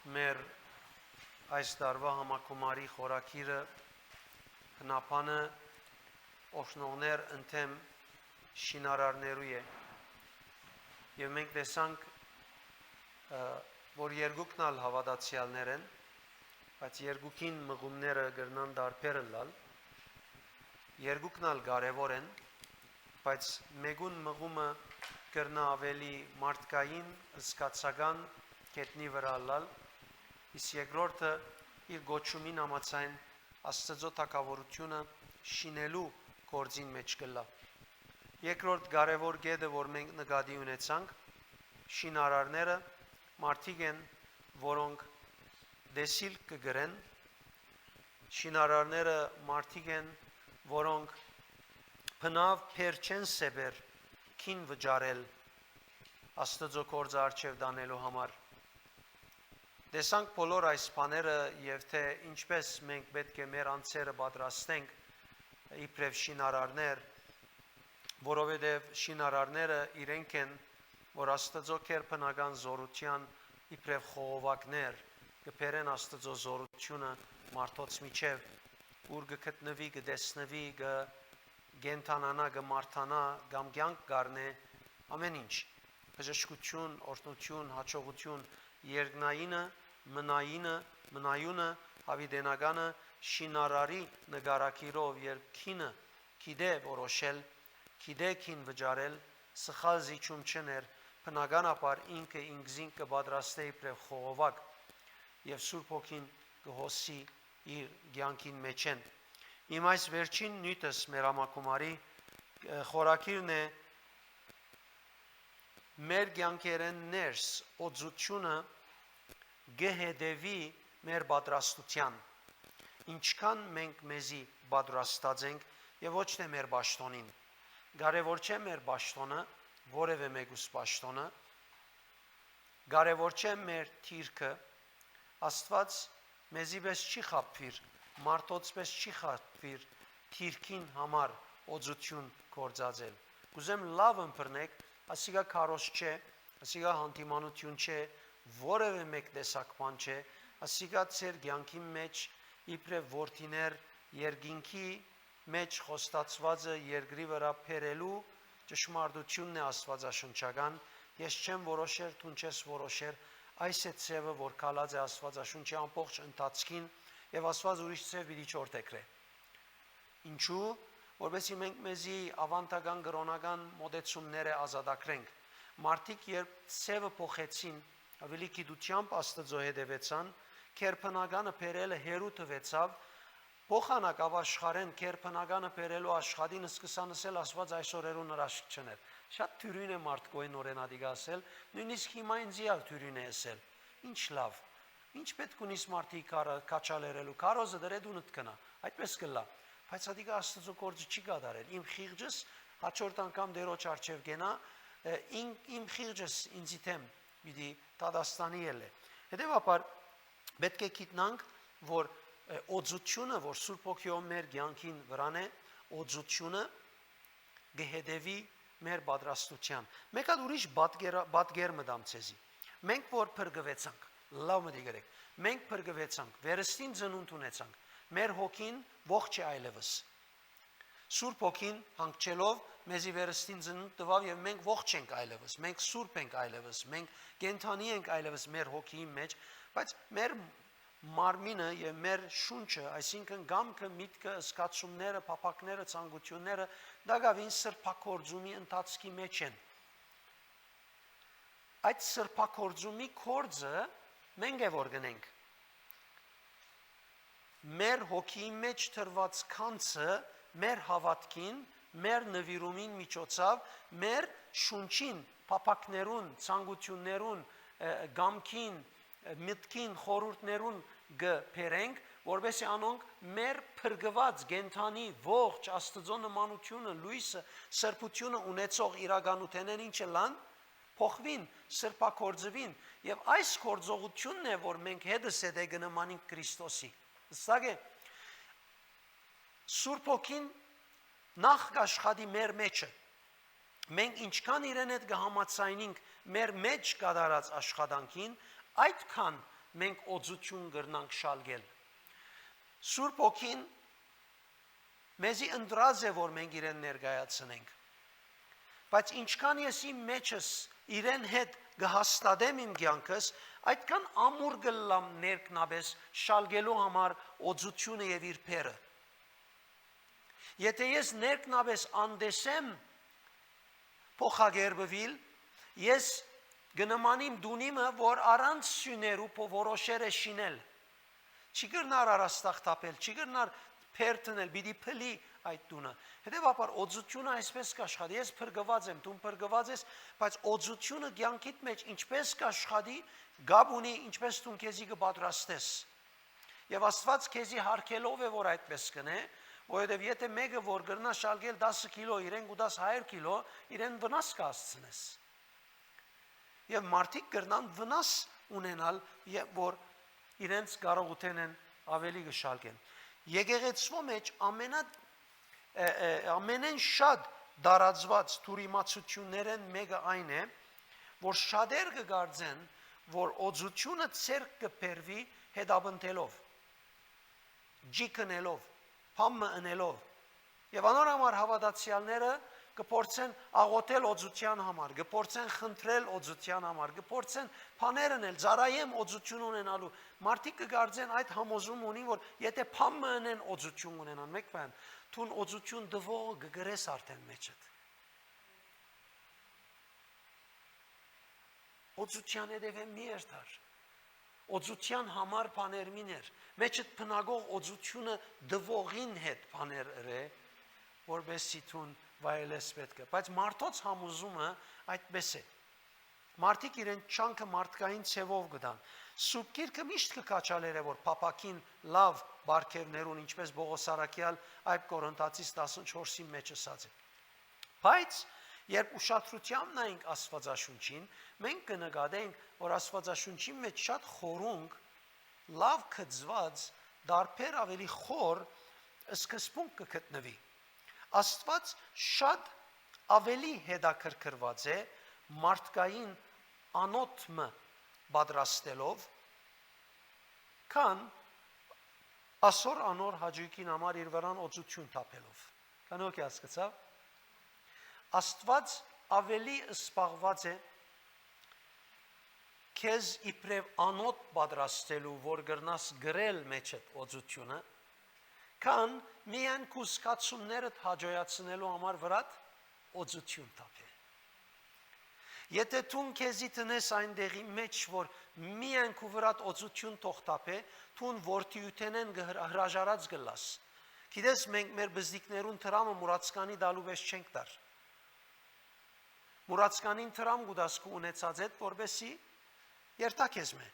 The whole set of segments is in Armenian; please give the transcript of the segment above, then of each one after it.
մեր այս տարվա համակումարի խորակիրը հնապանը օշնողներ ընթեմ շինարարներու է և մենք տեսանք որ երկուքն ալ հավատացյալներ են բայց երկուքին մղումները գրնան դարբերը լալ երկուքն ալ կարևոր են բայց մեկուն մղումը գրնա ավելի մարդկային զգացական կետնի վրա լալ իսկ երկրորդը իր գոչումին համաձայն Աստծո թագավորությունը շինելու գործին մեջ կլա երկրորդ կարևոր կետը որ մենք նկատի ունեցանք շինարարները մարդիկ են որոնք դեսիլ կգրեն շինարարները մարդիկ են որոնք բնավ փեր չեն սեբեր քին վճարել Աստծո գործը արժև դանելու համար տեսանք բոլոր այս բաները եւ թե ինչպես մենք պետք է մեր անձերը պատրաստենք իբրև շինարարներ որովհետեւ շինարարները իրենք են որ Աստծո քերբնական զորության իբրև խողովակներ կբերեն Աստծո զորությունը մարդոց միջև ուր կգտնվի կտեսնվի կգենթանանա կմարթանա կամ կյանք կառնե ամեն ինչ բժշկություն օրհնություն հաջողություն երկնայինը մնայունը հավիտենականը շինարարի նկարակիրով երբ քինը գիտե որոշել գիտե քին վճարել սխալ զիջում չներ բնականաբար ինքը ինքզին կպատրաստե իբրև խողովակ եւ Սուրբ Հոգին կհոսի իր կյանքին մեջ են իմ այս վերջին նյութս մեր համակումարի խորակիրն է մեր կյանքերեն ներս օծությունը գհեդեվի մեր պատրաստության ինչքան մենք մեզի պատրաստած ենք եւ ոչ թե մեր պաշտոնին կարևոր չէ մեր պաշտոնը որևէ մեկուս պաշտոնը կարևոր չէ մեր թիրքը Աստված մեզի պես չի խաբվիր մարդոց պես չի խաբվիր թիրքին համար օծություն գործածել ուզեմ լավ ըմբռնեք ասիգա քարոզ չէ ասիգա հանդիմանություն չէ որևէ մեկ տեսակ բան չէ ասիգա ծեր կյանքի մեջ իբրև որդիներ երկինքի մեջ խոստացվածը երկրի վրա փերելու ճշմարտությունն է աստվածաշնչական ես չեմ որոշեր դու չես որոշեր այս է ցևը որ կալած է աստվածաշունչի ամբողջ ընթացքին եւ աստված ուրիշ ցև պիտի չորտեքրե ինչու որովհետեւ մենք մեզի ավանդական կրոնական մոդեցումները ազատագրենք մարդիկ երբ ցևը փոխեցին ավելի գիտությամբ Աստծո հետևեցան քերբնականը բերելը հերու տվեցավ փոխանակավ աշխարհեն քերբնականը բերելու աշխատին սկսան ասել Աստված այսօրերու հրաշք չներ շատ թյուրին է մարդ կոյն օրենադիկ ասել նույնիսկ հիմա ինձ իալ թյուրին է ասել ինչ լավ ինչ պետք ունիս մարդի քաչալերելու քարոզը դրեդունդ կնա այդպես կլա բայց ադիգա Աստծո գործը չի կատարել իմ խիղճս հաջորդ անգամ դերոջ արչև գնա իմ խիղճս ինձի թեմ պիտի տադաստանի է հետևաբար պետք է գիտնանք որ օծությունը որ Սուրբ Հոգիով մեր կյանքին վրան է օծությունը գհեդեվի մեր պատրաստության մեկ հատ ուրիշ պատկեր մտամ ցեզի մենք որ փրկվեցանք լավ մտի գրեք մենք փրկվեցանք վերստին ծնունդ ունեցանք մեր հոգին ողջ է այլևս Սուրբ Հոգին հանգչելով մեզի վերստին ծնունդ տվավ եւ մենք ողջ ենք այլևս մենք սուրբ ենք այլևս մենք կենթանի ենք այլևս մեր հոգիի մեջ բայց մեր մարմինը եւ մեր շունչը այսինքն գամքը միտքը զգացումները փափակները ցանկությունները դակավին սրբակորձումի ընթացքի մեջ են այդ սրբակորձումի կորձը մենք է որ գնենք մեր հոգիի մեջ թրված քանցը մեր հավատքին, մեր նվիրումին միջոցով, մեր շունչին, փափակներուն, ցանկություններուն, գամքին, միտքին, խորհուրդներուն գբերենք, որովհետեւ անոնք մեր փրկված գենթանի ողջ Աստծո նմանությունը, լույսը, սրբությունը ունեցող իրականութենեն ինչը լան փոխվին, սրբակորձվին եւ այս կորձողությունն է, որ մենք հետս հետե գնմանինք Քրիստոսի։ Սա է Սուրբ Հոգին նախ կաշխատի մեր մեջը մենք ինչքան իրեն հետ կհամաձայնենք մեր մեջ կատարած աշխատանքին այդքան մենք օծություն կրնանք շալգել։ Սուրբ Օքին մեզի ընդրած է, որ մենք իրեն ներկայացնենք։ Բայց ինչքան ես իմ մեջս իրեն հետ կհաստատեմ իմ կյանքս, այդքան ամուր կլամ ներքնաբես շալգելու համար օծությունը եւ իր փերը։ Եթե ես ներքնաբես անդեսեմ փոխագերբվիլ, ես գնմանիմ դունիմը, որ առանց սյուներու որոշեր է շինել։ Չի գրնար արաստախ տապել, չի գրնար փերտնել, պիտի փլի այդ տունը։ Հետևաբար օծությունը այսպես կաշխատի, ես փրկված եմ, դու փրկված ես, բայց օծությունը կյանքիդ մեջ ինչպես կաշխատի, գաբ ունի, ինչպես դու քեզի կպատրաստես։ Եվ Աստված քեզի հարկելով է, որ այդպես կնե, որովհետև եթե մեկը որ գրնա շալգել 10 կիլո, իրեն կուտաս 100 կիլո, իրեն վնաս կհասցնես։ Եվ մարդիկ գրնան վնաս ունենալ, որ իրենց կարողութեն ավելի կշալգեն։ Եկեղեցու մեջ ամենեն շատ դարածված թուրիմացություններն մեկը այն է, որ շատեր կգարձեն, որ օծությունը ցերկ կբերվի հետապնդելով, ջիկնելով, փամը ընելով։ Եվ անորոմար հավատացյալները կփորձեն աղոթել օծության համար, կփորձեն խնդրել օծության համար, կփորձեն բաներ անել, ծառայեմ օծություն ունենալու։ Մարդիկ կգարձեն այդ համոզում ունի, որ եթե փամը ընեն օծություն ունենան, մեկ բան, թուն օծություն դվող կգրես արդեն մեջդ։ Օծության հետևը մի երթար։ Օծության համար բաներ միներ։ Մեջդ բնագող օծությունը դվողին հետ բաներ է, որբեսի թուն վայելես պետք է, բայց մարդոց համոզումը այդպես է։ Մարդիկ իրեն չանքը մարդկային ցևով գտան։ Սուրբ Գիրքը միշտ կկաչալեր է, որ փապակին լավ բարգևներուն, ինչպես Պողոս Արաքյալ այդ Կորինթացիս 14-ի մեջ ասած է։ Բայց երբ ուշադրությամբ նայենք Աստվածաշունչին, մենք կնկատենք, որ Աստվածաշունչի մեջ շատ խորունկ, լավ գծված, դարբեր ավելի խոր սկզբունք կգտնվի։ Աստված շատ ավելի հետաքրքրված է մարդկային անոթը պատրաստելով, քան ասոր անոր հաջույքին համար իր վրան օծություն տապելով։ Կանոք հասկացավ։ Աստված ավելի սպաղված է քեզ իբրև անոթ պատրաստելու, որ գրնաս գրել մեջդ օծությունը, քան միայն քու զգացումներդ հաջողացնելու համար վրատ օծություն տապել։ Եթե դու քեզի տնես այնտեղի մեջ, որ միայն քու վրատ օծություն թող տապե, դու որդիութենեն հրաժարած գլաս։ Գիտես, մենք մեր բզդիկներուն տրամը մուրացկանի դալու վես չենք դար։ Մուրացկանին տրամ գուդասկու ունեցած այդ, որբեսի երթակ ես մե,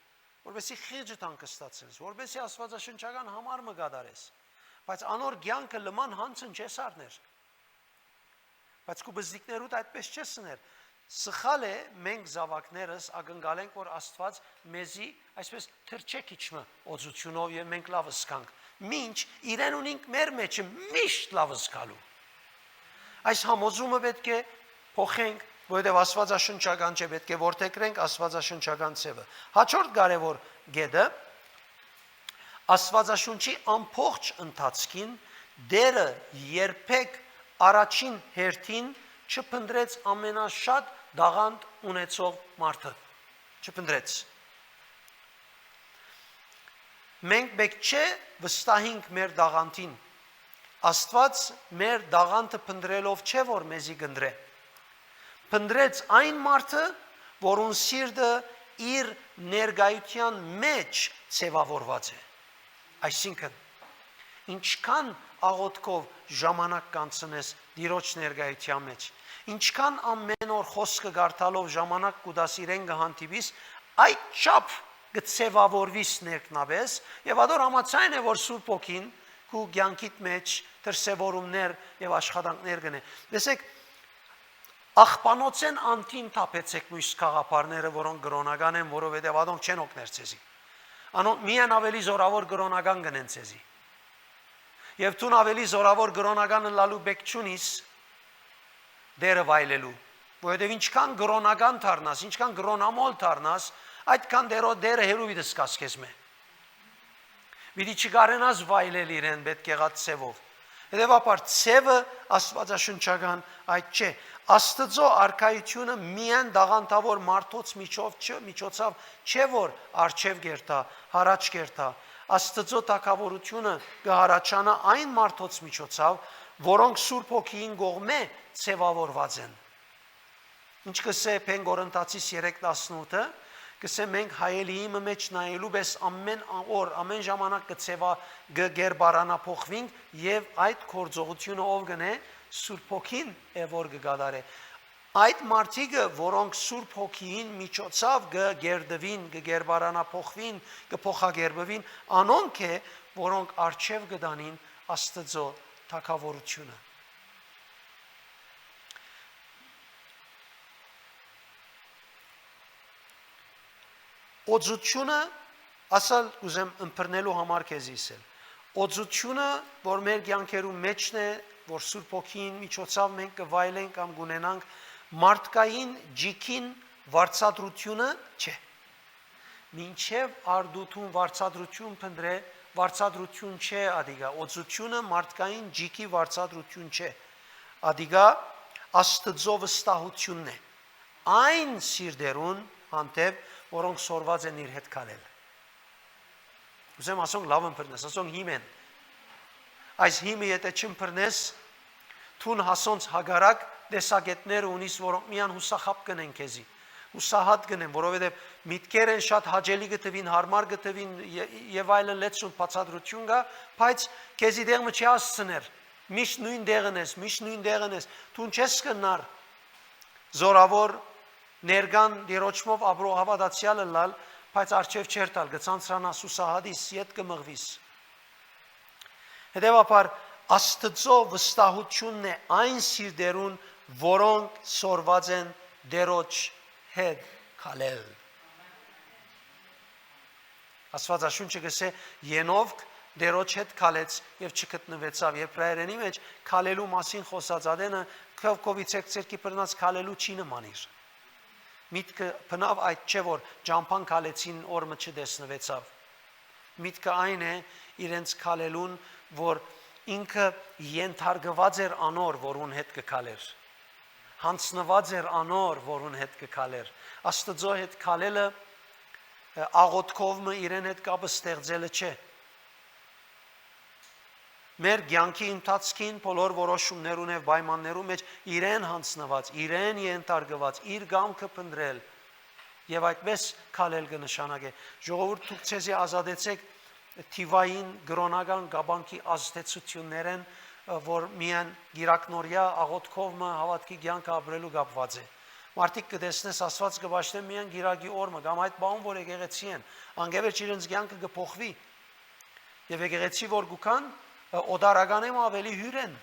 որբեսի խիղճը տանկստացես, որբեսի աստվածաշնչական համար մը գադարես, բայց անոր գյանքը լման հանցն չես արներ, բայց կու բզդիկներուտ այդպես չես սներ, սխալ է մենք զավակներս ագնգալենք, որ Աստված մեզի այսպես թրջեք իչմը օծությունով և մենք լավ զգանք, մինչ իրեն ունինք մեր մեջը միշտ լավ զգալու։ Այս համոզումը պետք է փոխենք, որովհետև աստվածաշնչական չէ, պետք է որդեգրենք աստվածաշնչական ցևը։ Հաջորդ կարևոր գեդը Աստվածաշունչի ամբողջ ընթացքին դերը երբեք առաջին հերթին չփնտրեց ամենաշատ դաղանդ ունեցող մարդը, չփնտրեց։ Մենք պետք չէ վստահենք մեր դաղանդին։ Աստված մեր դաղանդը փնտրելով չէ, որ մեզի գնդրե։ Փնտրեց այն մարդը, որուն սիրտը իր ներկայության մեջ ցևավորված է։ Այսինքն, ինչքան աղոթքով ժամանակ կանցնես Տիրոջ ներկայության մեջ, ինչքան ամեն օր խոսքը կարդալով ժամանակ կուտաս իրեն կհանդիպիս, այդ չափ կցևավորվիս ներքնաբես, եւ ադոր համաձայն է, որ Սուրբ Օքին քու կյանքիդ մեջ դրսևորումներ եւ աշխատանքներ կնե։ Տեսեք, աղբանոցեն անտին թափեցեք մյուս խաղապարները, որոնք կրոնական են, որովհետև ադոնք չեն օգներ ցեզի։ Անոնք միայն ավելի զորավոր կրոնական կնեն ցեզի։ Եվ դու ավելի զորավոր կրոնական լալու բեք չունիս դերը վայելելու, որովհետև ինչքան կրոնական դառնաս, ինչքան կրոնամոլ դառնաս, այդքան դերը հերովիտս կասկես մե։ Վիդի չկարենաս վայլել իրեն պետք եղած ցևով։ Հետևաբար ցևը աստվածաշնչական այդ չէ։ Աստծո արքայությունը միայն դաղանտավոր մարդոց միջոցով չէ որ արչև գերտա, հարաճ գերտա։ Աստծո թակավորությունը կհարաճանա այն մարդոց միջոցով, որոնք Սուրբ Հոգին կողմէ ցևավորված են։ Ինչ կսե Փենգորընթացիս 3:18-ը, կսե մենք հայելիի մեջ նայելու պես ամեն օր, ամեն ժամանակ կգերբարանափոխվենք եւ այդ կորձողությունը ով գնե Սուրբ Հոգին է որ կգադարե։ Այդ մարդիկը, որոնք Սուրբ Հոգին միջոցով կգերդվին, կգերբարանափոխվին, կփոխագերբվին, անոնք է, որոնք արչև կդանին Աստծո թակավորությունը։ Օծությունը, ասալ ուզեմ ըմբռնելու համար քեզ իսել։ Օծությունը, որ մեր կյանքերում մեջն է, որ Սուրբ Հոգին միջոցով մենք կվայելենք կամ կունենանք, մարդկային ջիքին վարձատրությունը չէ։ Մինչև արդուտուն վարձատրություն փնտրե, վարձատրություն չէ ադիգա։ Օծությունը մարդկային ջիքի վարձատրություն չէ։ Ադիգա Աստծո վստահությունն է։ Այն սիրտերուն հանդեպ, որոնք սորված են իր հետ քալել։ Ուզեմ ասոնք լավ ըմբռնես, ասոնք հիմ են։ Այս հիմը եթե չըմբռնես, թուն հասոնց հագարակ տեսակետներ ունիս, որոնք միան հուսախապ կնեն քեզի, հուսահատ կնեն, որովհետև միտքեր են շատ հաճելի գտվին, հարմար գտվին եւ այլն լեցուն բացատրություն կա, բայց քեզի դեղը չի հասցներ, միշտ նույն դեղն ես, միշտ նույն դեղն ես, թուն չես կնար զորավոր ներգան դիրոճմով ապրող հավատացյալը լալ, բայց արչև չեր տալ, գցանցրանաս հուսահատիս, ետ կմղվիս։ Հետևաբար Աստծո վստահությունն է այն սիրտերուն, որոնք սորված են դերոջ հետ քալել։ Աստվածաշունչը գսե Ենովք դերոջ հետ քալեց եւ չգտնվեցավ։ Եբրայերենի մեջ քալելու մասին խոսած ադենը քովիցեք ցերկի բռնած քալելու չի նմանիր։ Միտքը բնավ այդ չէ որ ջամփան քալեցին օրը չդեսնվեցավ։ Միտքը այն է իրենց քալելուն, որ ինքը ենթարկված էր անոր, որուն հետ կքալեր։ Հանցնված էր անոր, որուն հետ կքալեր։ Աստծո հետ քալելը աղոթքով իրեն հետ կապը ստեղծելը չէ։ Մեր կյանքի ընթացքին բոլոր որոշումներուն եւ պայմաններուն մեջ իրեն հանցնված, իրեն ենթարկված, իր գամքը փնտրել եւ այդպես քալել կնշանակե։ Ժողովուրդ դուք ցեզի ազատեցեք թիվային գրոնական գաբանքի ազդեցություններեն, որ միան գիրակնորյա աղոթքով հավատքի կյանքը ապրելու կապված է։ Մարդիկ կտեսնես Աստված կբաշխեն միան գիրակի օրը, կամ այդ բան որ եկեղեցի են, անգևերջ իրենց կյանքը կփոխվի։ Եվ եկեղեցի որ գուքան օդարականեմ ավելի հյուր են,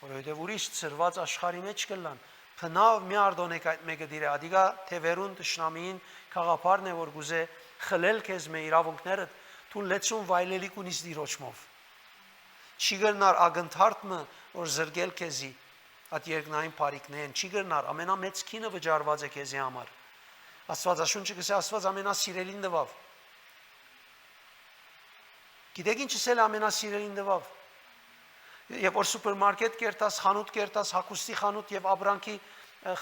որովհետև ուրիշ ծրված աշխարհի մեջ կլան։ Փնավ մի արդոնեք այդ մեկը դիրե, ադիգա թևերուն տշնամին խաղապարն է, որ գուզե խլել քեզ մե իրավունքներդ, թուն լեցուն վայլելիք ունիս դիրոճմով։ Չի գնար ագընթարթը, որ զրգել քեզի, այդ երկնային բարիքներն, չի գնար, ամենամեծ քինը վճարված է քեզի համար։ Աստվածաշունչը գսե Աստված ամենասիրելին տվավ։ Գիտեք ինչ ասել ամենասիրելին տվավ։ Երբ որ սուպերմարկետ կերտաս, խանութ կերտաս, հագուստի խանութ եւ ապրանքի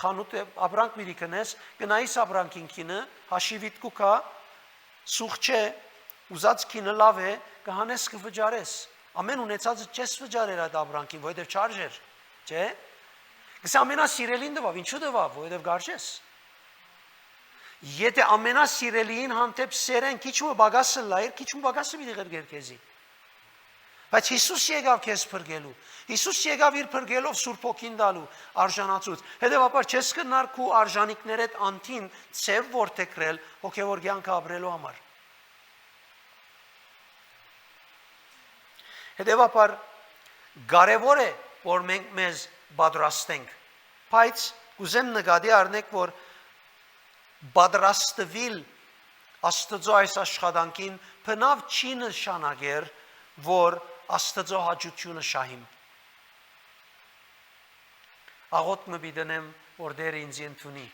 խանութ ապրանք միրի կնես, գնայիս ապրանքին քինը, հաշիվիտ կուքա, սուխ չէ, ուզած քինը լավ է, կհանես կվճարես։ Ամեն ունեցածը չես վճարել այդ ապրանքին, որովհետեւ չարժեր, չէ՞։ Գսե ամենասիրելին տվավ, ինչու տվավ, որովհետեւ գարժես։ Եթե ամենասիրելին հանդեպ սերեն քիչ ու բագասը լայր, քիչ ու բագասը մի դեր քեզի։ Բայց Հիսուս եկավ քեզ փրկելու։ Հիսուս եկավ իր փրկելով Սուրբ Հոգին տալու արժանացուց։ Հետևաբար չես կնար քու արժանիկներդ անտին ծև ворթեքրել հոգևոր կյանքը ապրելու համար։ Հետևաբար կարևոր է, որ մենք մեզ պատրաստենք, բայց ուզեմ նկատի առնենք, որ պատրաստվել Աստծո այս աշխատանքին բնավ չի նշանակեր, որ Աստծո հաճությունը շահիմ։ Աղոթք մը բիդնեմ, որ դերը ինձ ընդունի։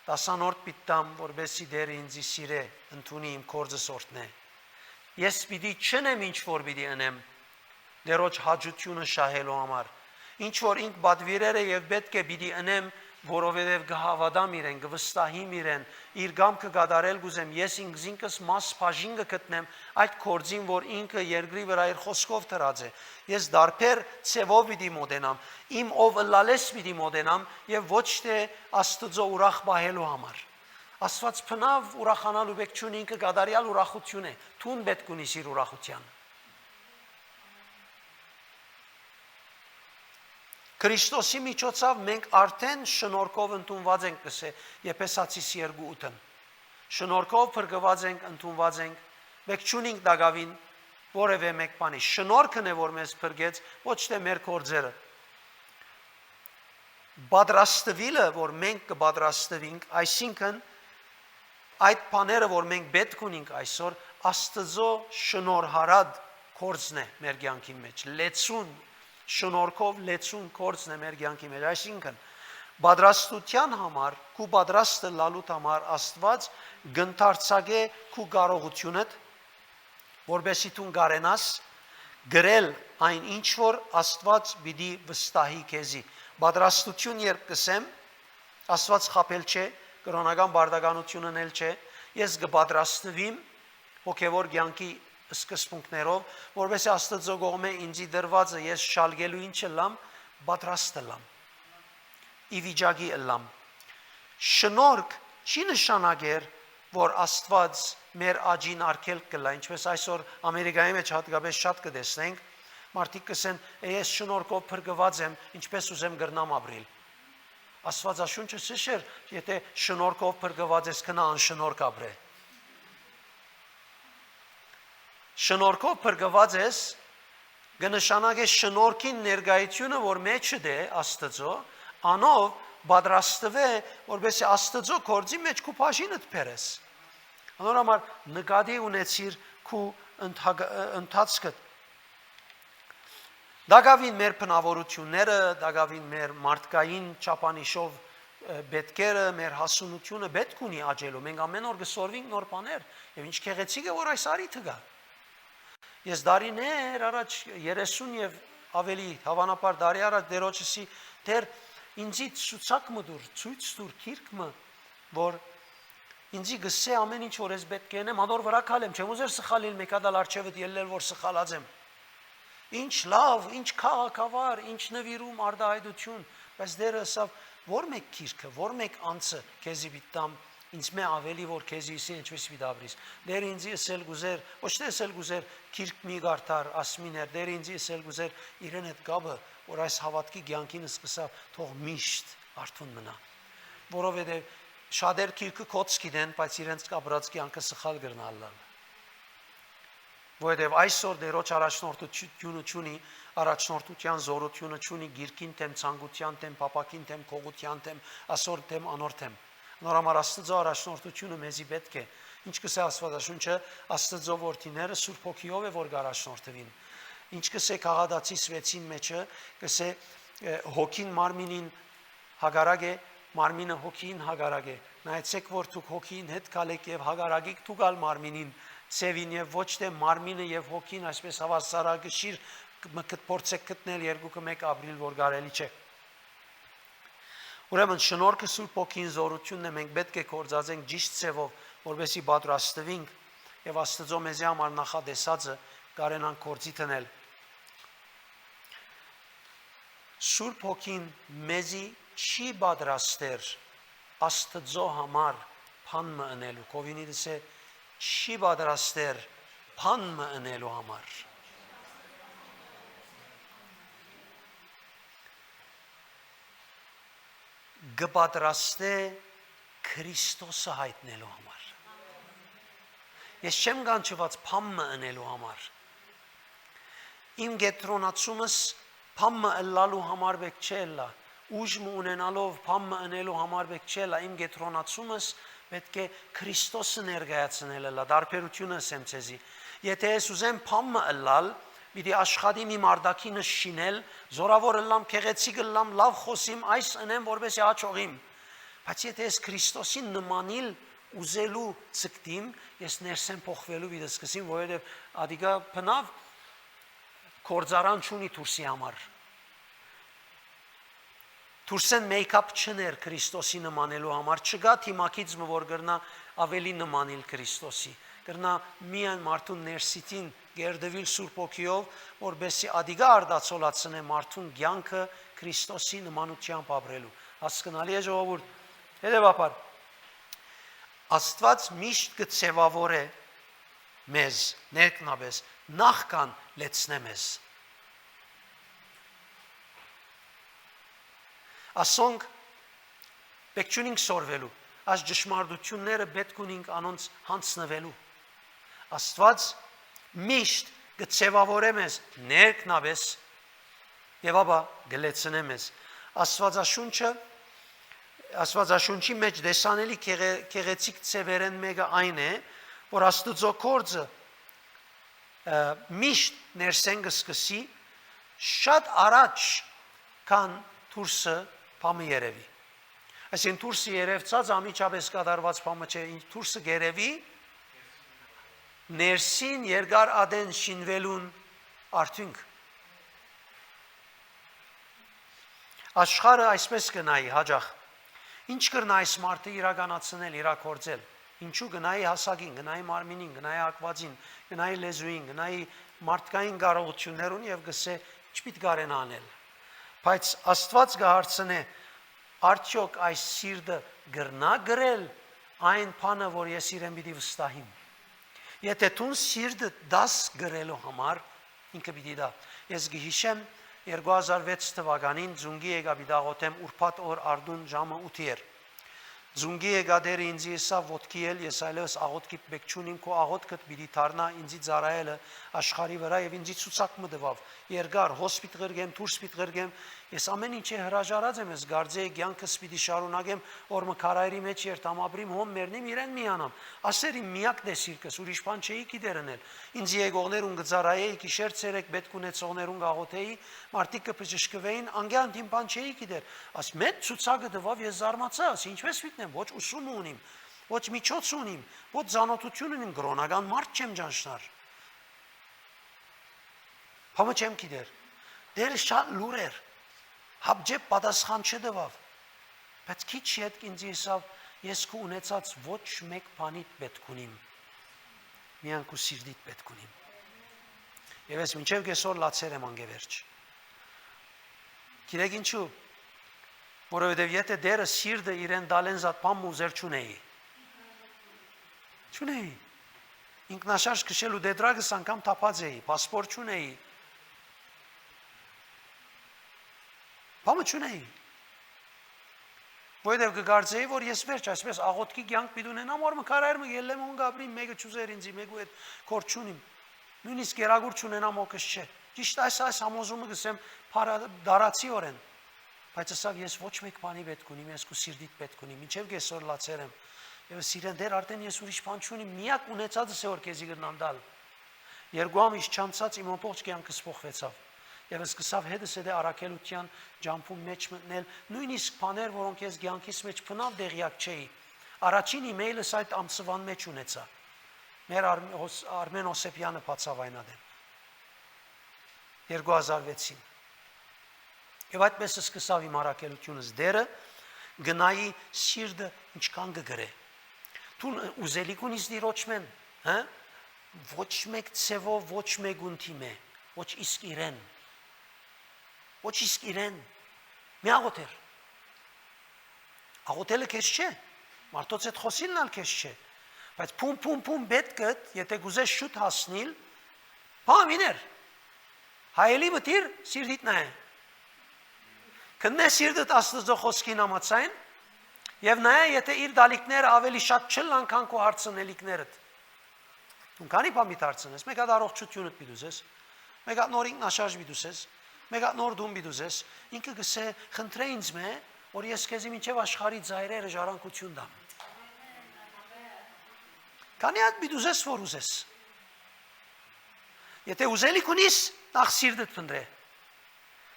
10-րդ պիտամ, որբեսի դեր ինձի սիրե, ընդունի իմ կորձս օրտնե։ Ես պիտի չնեմ ինչ որ պիտի ընեմ, դերոջ հաջությունը շահելու համար։ Ինչ որ ինք բադվիրերը եւ պետք է պիտի ընեմ, որովհետև գհավադամ իրեն, գվստահիմ իրեն, իր գամքը գադարել գուզեմ, ես ինքս մաս բաժին գտնեմ այդ կորձին, որ ինքը երկրի վրա իր խոսքով դրած է։ Ես դարբեր ցևով պիտի մոտենամ, իմ ով լալես պիտի մոտենամ եւ ոչ թե Աստծո ուրախ բահելու համար։ Աստված փնավ ուրախանալու բեք չունի, ինքը գադարյալ ուրախություն է, թուն պետք ունի իր ուրախության։ Քրիստոսի միջոցով մենք արդեն շնորհքով ընդունված ենք, կսե Եփեսացիս 2:8-ն։ Շնորհքով փրկված ենք, ընդունված ենք, մենք չունենք դակավին որևէ մեկ բանի։ Շնորհքն է, որ մեզ փրկեց, ոչ թե մեր գործերը։ Պատրաստվելը, որ մենք կպատրաստվենք, այսինքն այդ բաները, որ մենք պետք ունենք այսօր, Աստծո շնորհարad գործն է մեր կյանքի մեջ, լեցուն շնորհքով լեցուն կորցն է մեր կյանքի մեջ, այսինքն պատրաստության համար, քու պատրաստը լալուտ համար Աստված գնդարցակե քու կարողությունդ, որբեսի դու կարենաս գրել այն ինչ որ Աստված պիտի վստահի քեզի։ Պատրաստություն երբ կսեմ, Աստված խապել չէ, կրոնական բարդականությունն էլ չէ, ես կպատրաստվեմ հոգևոր կյանքի սկզբունքներով, որովհետեւ Աստծո կողմէ ինձի դրվածը ես շալգելու ինչը լամ, պատրաստ լամ։ Ի վիճակի լամ։ Շնորհք չի նշանակեր, որ Աստված մեր աջին արգելք կլա, ինչպես այսօր Ամերիկայի մեջ հատկապես շատ կտեսնենք, մարդիկ կսեն, ես շնորհքով փրկված եմ, ինչպես ուզեմ գրնամ ապրել։ Աստվածաշունչը սիշեր, եթե շնորհքով փրկված ես, կնա անշնորհք ապրե։ Շնորհքով փրկված ես, կնշանակե շնորհքին ներկայությունը, որ մեջը դե Աստծո, անով պատրաստվե, որովհետեւ Աստծո գործի մեջ քու բաժինդ փերես։ Անորոմար նկատի ունեցիր քու ընթացքը։ Դակավին մեր բնավորությունները, դակավին մեր մարդկային չափանիշով պետքերը, մեր հասունությունը պետք ունի աճելու։ Մենք ամեն օր կսորվենք նոր բաներ, եւ ինչ քեղեցիկ է որ այս արիթը գա։ Ես դարիներ առաջ 30 եւ ավելի հավանաբար դարի առաջ դերոջսի դեր ինձի ցուցակ մդուր, ցույց տուր քիրկը, որ ինձի գսե ամեն ինչ որ ես պետք է նեմ, ադոր վրա քալեմ, չեմ ուզեր սխալիլ մեկադալ արջևդ ելնել որ սխալած եմ։ Ինչ լավ, ինչ քաղաքավար, ինչ նվիրում արդահայտություն, բայց դերը ասավ, որ մեկ քիրկը, որ մեկ անցը քեզի պիտամ ինձ մե ավելի որ քեզի իսի ինչպես պիտաբրիս։ Դեր ինձի ասել գուզեր, ոչ թե ասել գուզեր քիրկ մի գարտար ասմիներ, դեր ինձի ասել գուզեր իրեն այդ գաբը, որ այս հավատքի կյանքին սկսավ թող միշտ արթուն մնա։ Որովհետև շատեր քիրկը կոց գիտեն, բայց իրենց կապրած կյանքը սխալ գրնալն։ Որովհետև այսօր դերոջ առաջնորդությունը չունի, առաջնորդության զորությունը չունի գիրքին թեմ, ցանկության թեմ, փապակին թեմ, կողության թեմ, ասոր թեմ, անոր թեմ։ Նորմալ Աստծո առաջնորդությունը մեզի պետք է։ Ինչ կսե Աստվածաշունչը, Աստծո որդիները Սուրբ Հոգիով է որ առաջնորդվին։ Ինչ կսե Գաղատացի 6-ին մեջը, կսե հոգին մարմինին հագարակ է, մարմինը հոգին հագարակ է։ Նայեցեք որ դուք հոգին հետ գալեք եւ հագարակիկ դուք ալ մարմինին ցևին եւ ոչ թե մարմինը եւ հոգին այսպես հավասարակշիռ փորձեք գտնել երկուքը մեկ ապրիլ որ կարելի չէ։ Ուրեմն շնորհքը Սուրբ Հոգին զորությունն է, մենք պետք է կործածենք ճիշտ ցևով, որովհետեւ պատրաստվենք եւ Աստծո մեզի համար նախադեսածը կարենան կործի տնել։ Սուրբ Հոգին մեզի չի պատրաստեր Աստծո համար բան մնելու, կովինիդս է չի պատրաստեր բան մնելու համար։ Գպատրաստե Քրիստոսը հայտնելու համար։ Ես չեմ կանչված փամը ընելու համար։ Իմ գետրոնացումս փամը ըլլալու համար բեք չէ լա։ Ուժմ ունենալով փամը ընելու համար բեք չէ լա։ Իմ գետրոնացումս պետք է Քրիստոսը ներկայացնել լա։ Դարբերությունը ասեմ ցեզի։ Եթե ես ուզեմ փամը ըլլալ, պիտի աշխատիմ իմ արդակինը շինել, զորավոր ըլլամ, քեղեցիկ ըլլամ, լավ խոսիմ, այս ընեմ, որպեսի հաջողիմ։ Բայց եթե ես Քրիստոսին նմանիլ ուզելու ցկտիմ, ես ներսեն փոխվելու վիճակը սկսեմ, որովհետև ադիգա բնավ կորձարան չունի դուրսի համար։ Դուրսեն մեյքափ չներ Քրիստոսի նմանելու համար, չկա թիմակից որ գրնա ավելի նմանիլ Քրիստոսի։ Գրնա միայն մարդուն ներսիտին գերդվել Սուրբ Օքիով, որբեսի ադիգա արդացոլացնե մարդուն կյանքը Քրիստոսի նմանությամբ ապրելու։ Հասկանալի է ժողովուրդ։ Հետևաբար Աստված միշտ կցևավորե մեզ ներքնաբես նախքան լեցնե մեզ։ Ասոնք պետք չունենք սորվելու, այս ճշմարտությունները պետք ունենք անոնց հանձնվելու։ Աստված միշտ կցևավորե մեզ ներքնաբես եւ ապա գլեցնե մեզ։ Աստվածաշունչի մեջ դեսանելի քեղեցիկ ցևերեն մեկը այն է, որ Աստծո գործը միշտ ներսեն կսկսի շատ առաջ քան դուրսը փամը երևի։ Այսինքն դուրսը երևցած ամիջապես կատարված փամը չէ, դուրսը գերևի ներսին երկար ադեն շինվելուն արդյունք։ Աշխարհը այսպես կնայի հաջող։ Ինչ կրնա այս մարդը իրականացնել, իրակորձել։ Ինչու գնայի հասակին, գնայի մարմինին, գնայի ակվածին, գնայի լեզուին, գնայի մարդկային կարողություններուն եւ գսե չպիտի կարեն անել։ Բայց Աստված կհարցնե արդյոք այս սիրտը գրնա գրել այն բանը, որ ես իրեն պիտի վստահիմ։ Եթե դու սիրտը դաս գրելու համար ինքը պիտի դա։ Ես գհիշեմ 2006 թվականին Ձունգի եկա դաղոթեմ ուրբաթ օր արդուն ժամը 8 էր։ Ձունգի եկա դերը ինձ եսա ոտքի էլ, ես այլևս աղոտքի պետք չունիմ, քո աղոտքդ պիտի դառնա ինձի ծառայելը աշխարհի վրա եւ ինձի ցուցակ մտվավ։ Երկար հոսպիտ գրգեմ, դուրսպիտ գրգեմ, ես ամեն ինչի հրաժարած եմ, ես գարձեի կյանքս պիտի շարունակեմ, որ մքարայրի մեջ երթամաբրիմ հոմ մերնիմ իրեն միանամ։ Ասեր իմ միակ դեսիրքս, ուրիշ բան չէի գիտերնել։ Ինձ եկողներուն գծարայեի, գիշեր ցերեկ պետք ունեցողներուն գաղոթեի, մարդիկ կփժշկվեին, անգյան իմ բան չէի գիտեր։ Աս մեծ ցուցակը դվավ, ես զարմացա, ինչպես վիտնեմ, ոչ ուսում ունիմ, ոչ միջոց ունիմ, ոչ զանոթություն ունիմ, գրոնական մարդ չեմ ճանչնար։ Համը չեմ գիտեր։ Դերը շատ լուր էր։ Հապջեփ պատասխան չդվավ։ Բայց քիչ հետ ինձ եսավ, ես քո ունեցած ոչ մեկ բանիդ պետք ունիմ։ Միայն քո սիրտիդ պետք ունիմ։ Եվ ես մինչև կեսօր լացեր եմ անգևերջ։ Գիտեք ինչու։ Որովհետև եթե դերը սիրտը իրեն դալեն զատ բան ուզեր չունեի։ Չունեի։ Ինքնաշարժ քշելու դեդրագս անգամ թափած էի, պասպորտ չունեի։ Բամը չունեի։ Որովհետև կգարձեի, որ ես վերջ այսպես աղոտքի կյանք պիտի ունենամ, որ մքարայրը ելեմ ուն գաբրի, մեկը չուզեր ինձի, մեկու հետ կոր չունիմ։ Նույնիսկ գերագուր չունենամ օկս չէ։ Ճիշտ այս համոզումը գսեմ դարացի օրեն։ Բայց ասավ ես ոչ մեկ բանի պետք ունիմ, ես քո սիրտիդ պետք ունիմ, ինչև կեսօր լացեր եմ։ Եվ սիրեն դեր արդեն ես ուրիշ բան չունիմ, միակ ունեցածս է որ քեզի գրնամ դալ։ Երկու ամիս չանցած իմ ամբողջ կյանքս փոխվեցավ։ Եվ սկսավ հետս հետե առաքելության ջամփում մեջ մտնել, նույնիսկ բաներ, որոնք ես կյանքիս մեջ բնավ դեղյակ չէի։ Առաջին իմեյլս այդ ամսվան մեջ ունեցա։ Մեր Արմեն Օսեփյանը բացավ այն ադեմ։ 2006-ին։ Եվ այդպես սկսավ իմ առաքելությունս դերը գնայի սիրտը ինչքան կգրե։ Դու ուզելիք ունիս դիրոճմեն, հա? Ոչ մեկ ցևով, ոչ մեկ ունտիմե, ոչ իսկ իրեն։ Ոչ իսկ իրեն մի աղոթեր։ Աղոթելը քեզ չէ, մարդոց հետ խոսիլն ալ քեզ չէ, բայց փում պետքդ, եթե գուզես շուտ հասնիլ, բամիներ, հայելի մտիր սիրտիդ նայ։ Կնե սիրտդ Աստծո խոսքին համաձայն, եւ նայ, եթե իր դալիքները ավելի շատ չլան, քան քո հարցնելիքներդ։ Դու քանի բան մի դարձնես, մեկ հատ առողջությունդ մի դուզես, մեկ հատ նոր ինքնաշարժ մի դուզես, մեկ հատ նոր դում մի դուզես, ինքը գսե խնդրե ինձ մե, որ ես քեզի մինչև աշխարհի ծայրերը ժառանգություն դամ։ Քանի հատ մի դուզես, որ ուզես։ Եթե ուզելիք ունիս, նախ սիրտդ փնտրե։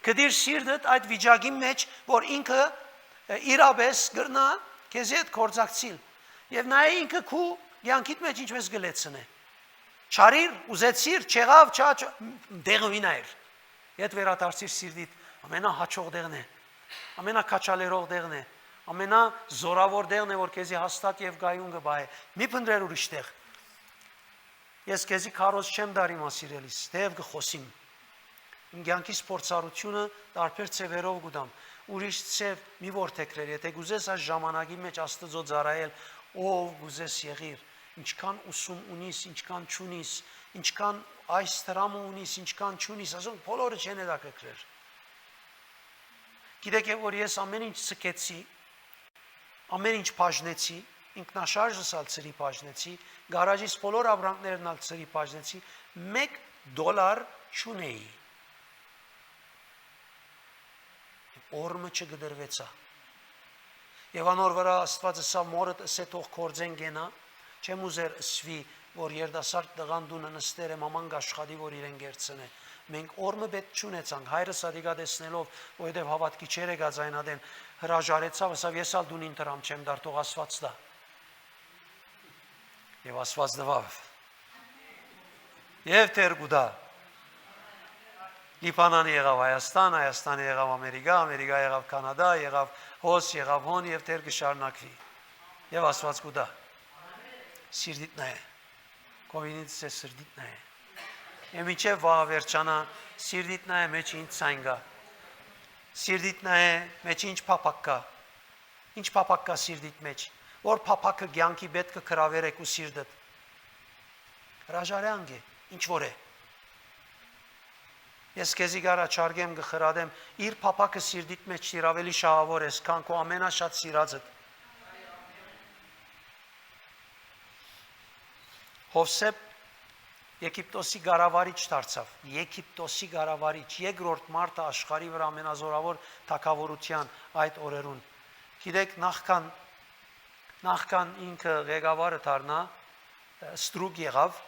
Կդիր սիրտդ այդ վիճակի մեջ, որ ինքը իրապես գրնա քեզի հետ կորձակցիլ։ Եվ նա ինքը քու յանքիդ մեջ ինչպես գլեցնե։ Չարիր, ուզեցիր, չեղավ, դեղովին այր։ Եդ վերադարձիր սիրտիդ, ամենահաճող դեղն է, ամենակաչալերող դեղն է, ամենազորավոր դեղն է, որ քեզի հաստատ եւ գայուն կբահե։ Մի փնտրեր ուրիշ տեղ։ Ես քեզի քարոզ չեմ դարի մասիրելիս, դեև կխոսիմ։ Իմ կյանքիս փորձառությունը տարբեր ծևերով գուտամ։ Ուրիշ ծև մի որթեքրեր, եթե գուզես այս ժամանակի մեջ Աստծո ծառայել, ով գուզես եղիր, ինչքան ուսում ունիս, ինչքան չունիս, ինչքան այս տրամը ունիս, ինչքան չունիս, ասում բոլորը չեն դա կրել։ Գիտեք, որ ես ամեն ինչ սկեցի, ամեն ինչ բաժնեցի, ինքնաշարժս ալ ծրի բաժնեցի, գարաժիս բոլոր ապրանքներն ալ ծրի բաժնեցի, $1 չունեի։ Օրմը չգդրվեցա։ Եվ անոր վրա Աստվածը սա մորդ ասե թող կործեն գենա, չեմ ուզեր ասվի, որ երդասարդ տղան դունը նստեր եմ աման գաշխատի, որ իրեն գերցնե։ Մենք օրմը պետք չունեցանք, հայրս ադիգա տեսնելով, որովհետև հավատքի չեր եկած այնադեն հրաժարեցավ, ասավ ես ալ դունին տրամ չեմ դար, թող Աստված տա։ Եվ Աստված տվավ։ Եվ թերգուդա։ Լիբանան եղավ Հայաստան, Հայաստան եղավ Ամերիկա, Ամերիկա եղավ Կանադա, եղավ հոս, եղավ հոն եւ թեր կշարունակվի։ Եվ Աստված կուտա։ Սիրտիտնա է։ Կովինից է սիրտիտնա է։ Եվ ինչև վաղ վերջանա, սիրտիտնա է մեջ ինչ ցայն կա։ Սիրտիտնա է մեջ ինչ փափակ կա։ Ինչ փափակ կա սիրտիտ մեջ։ Որ փափակը ցանկի պետք է քրավերեք ու սիրտդ։ Հրաժարանք է, ինչ որ է։ Ես քեզի գարաչարգեմ գխրադեմ, իր փափակը սիրտիտ մեջ իր ավելի շահավոր ես, քան քո ամենաշատ սիրածդ։ Հովսեփ Եգիպտոսի գարավարիչ դարձավ, Եգիպտոսի գարավարիչ, երկրորդ մարդը աշխարհի վրա ամենազորավոր թագավորության այդ օրերուն։ Գիտեք, նախքան ինքը ղեկավարը դառնա, ստրուկ եղավ,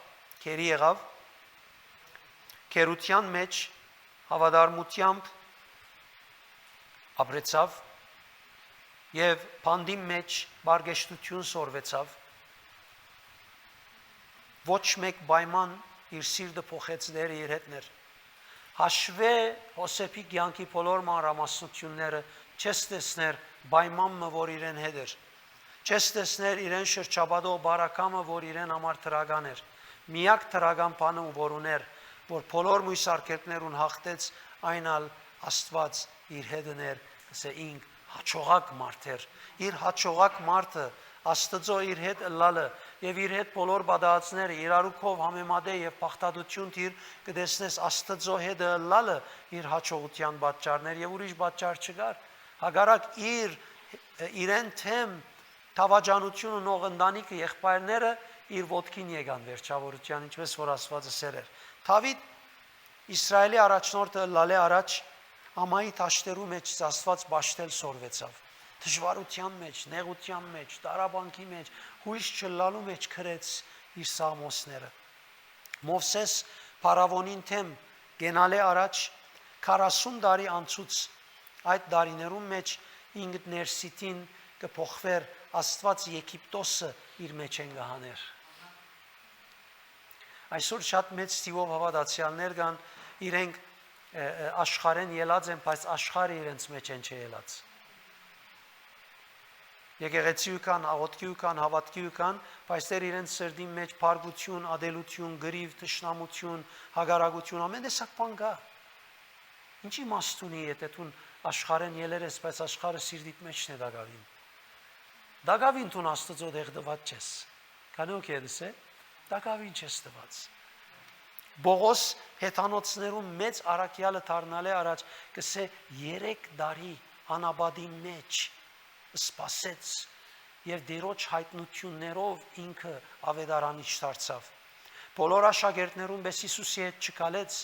քերի եղավ, քերության մեջ հավատարմությամբ ապրեցավ եւ փանդի մեջ բարգեշտություն սորվեցավ։ Ոչ մեկ պայման իր սիրտը փոխեց դերը իր հետներ։ Հաշվե Հոսեփի կյանքի բոլոր մանրամասնությունները չես տեսներ պայմանը, որ իրեն հետ էր։ Չես տեսներ իրեն շրջապատող բարակամը, որ իրեն համար թրագան էր։ Միակ թրագան բանը որ ուներ, որ բոլոր մույս արկելքներուն հաղթեց, այնալ Աստված իր հետն էր, ասե ինք հաճողակ մարդ էր։ Իր հաճողակ մարդը Աստծո իր հետ լալը եւ իր հետ բոլոր բադացները իրարուքով համեմատե եւ բախտadություն դիր կդեսնես Աստծո հետ լալը իր հաճողության պատճառներ եւ ուրիշ պատճառ չկար։ Հագարակ իրեն թեմ թավաջանությունը նող ընտանիքը եղբայրները իր ոտքին եկան վերջավորության, ինչպես որ Աստվածը սեր էր։ Դավիթ Իսրայելի առաջնորդը լալե առաջ ամայի տաշտերու մեջ Աստված ճաշտել սորվեցավ։ Դժվարության մեջ, նեղության մեջ, տարաբանքի մեջ, հույս չլալու մեջ քրեց իր սամոսները։ Մովսես Փարավոնին թեմ գենալե առաջ 40 տարի անցուց այդ դարիներում մեջ ինքն ներսիտին կփոխվեր Աստված Եգիպտոսը իր մեջ են գահաներ։ Այսօր շատ մեծ թիվով հավատացյալներ կան, իրենք աշխարհեն ելած են, բայց աշխարհը իրենց մեջ են չելած։ Եկեղեցի կան, աղոթքի կան, հավատքի կան, բայց դեր իրենց սրտի մեջ փարգություն, ադելություն, գրիվ, թշնամություն, հագարագություն, ամեն տեսակ բան կա։ Ինչ իմաստ ունի, եթե դու աշխարհեն ելեր ես, բայց աշխարհը սիրտիդ մեջն է դակավին։ Դակավին դու Աստծո դեղ դված չես։ Կանոք ես է, դակավին չես դված։ Բողոս հետանոցներում մեծ արաքյալը դառնալ է առաջ, կսե 3 տարի անաբադի մեջ սպասեց եւ դերոջ հայտնություններով ինքը ավետարանիչ դարձավ։ Բոլոր աշակերտներուն պես Հիսուսի հետ չկալեց։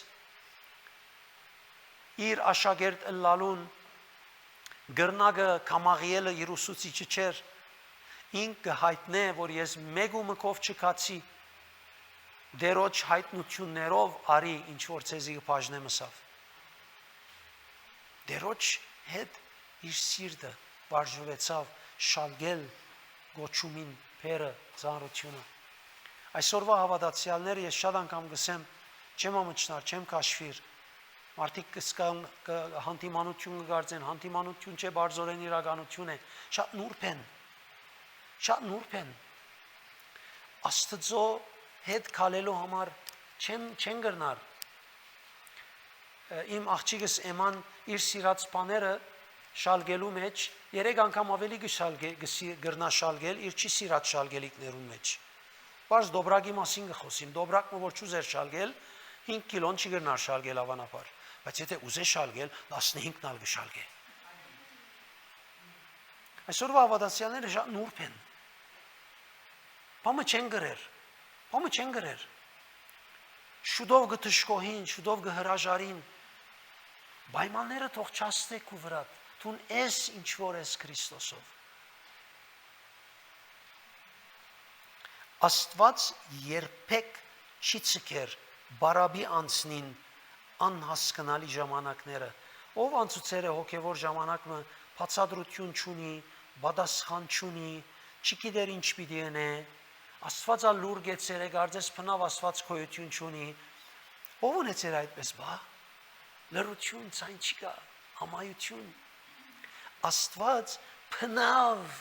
Իր աշակերտ լալուն գրնագը կամաղիելը իր ուսուցիչը չէր։ Ինքը հայտնե, որ ես մեկ ու մկով չկացի դերոջ հայտնություններով արի ինչ որ ցեզի բաժնեմ ասավ։ Դերոջ հետ իր սիրտը վարժվեցավ շալգել գոչումին փերը ծանրությունը։ Այսօրվա հավատացյալները ես շատ անգամ գսեմ, չեմ ամճնար, չեմ կաշվիր։ Մարդիկ կսկան հանդիմանություն կգարձեն, հանդիմանություն չէ, բարձորեն իրականություն է։ Շատ նուրբ են։ Աստծո հետ քալելու համար չեն գրնար։ Իմ աղջիկս Էման իր սիրած բաները շալգելու մեջ 3 անգամ ավելի գրնա շալգել իր չի սիրած շալգելիքներուն մեջ։ Բայց դոբրագի մասին կխոսիմ, դոբրակը որ չուզեր շալգել 5 կիլոն չի գրնար շալգել ավանապար, բայց եթե ուզե շալգել 15-ն ալ կշալգե։ Այսօրվա հավատացյալները շատ նուրբ են։ Բամը չեն գրեր։ Շուտով գտշկոհին, շուտով գհրաժարին։ Պայմանները թող չաստեք ու վրատ, թուն ես ինչ որ ես Քրիստոսով։ Աստված երբեք չի ցկեր բարաբի անցնին անհասկանալի ժամանակները։ Ով անցուցեր է հոգևոր ժամանակը բացատրություն չունի, պատասխան չունի, չգիտեր ինչ պիտի անե։ Աստվածա լուր գեցեր է, կարծես փնավ Աստված քոյություն չունի։ Ով ունեցեր այդպես բա։ Լրություն, ցայն չկա, համայություն։ Աստված փնավ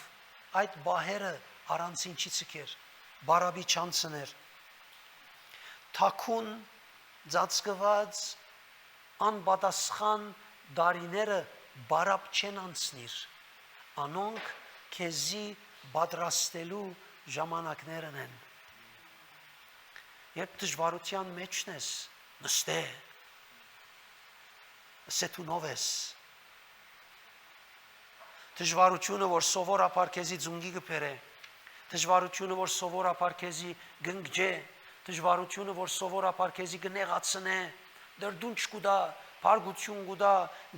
այդ բահերը առանցին չի ցկեր, բարաբի չանցներ։ Թակուն ծածկված անպատասխան դարիները բարապ չեն անցնիր, անոնք քեզի պատրաստելու ժամանակներն են։ Երբ դժվարության մեջն ես, նստե, սետունով ես։ Դժվարությունը, որ սովորաբար քեզի ձունգի կբերե, դժվարությունը, որ սովորաբար քեզի գնգջե, դժվարությունը, որ սովորաբար քեզի կնեղացնե, դրդուն չկուտա, փարգություն կուտա,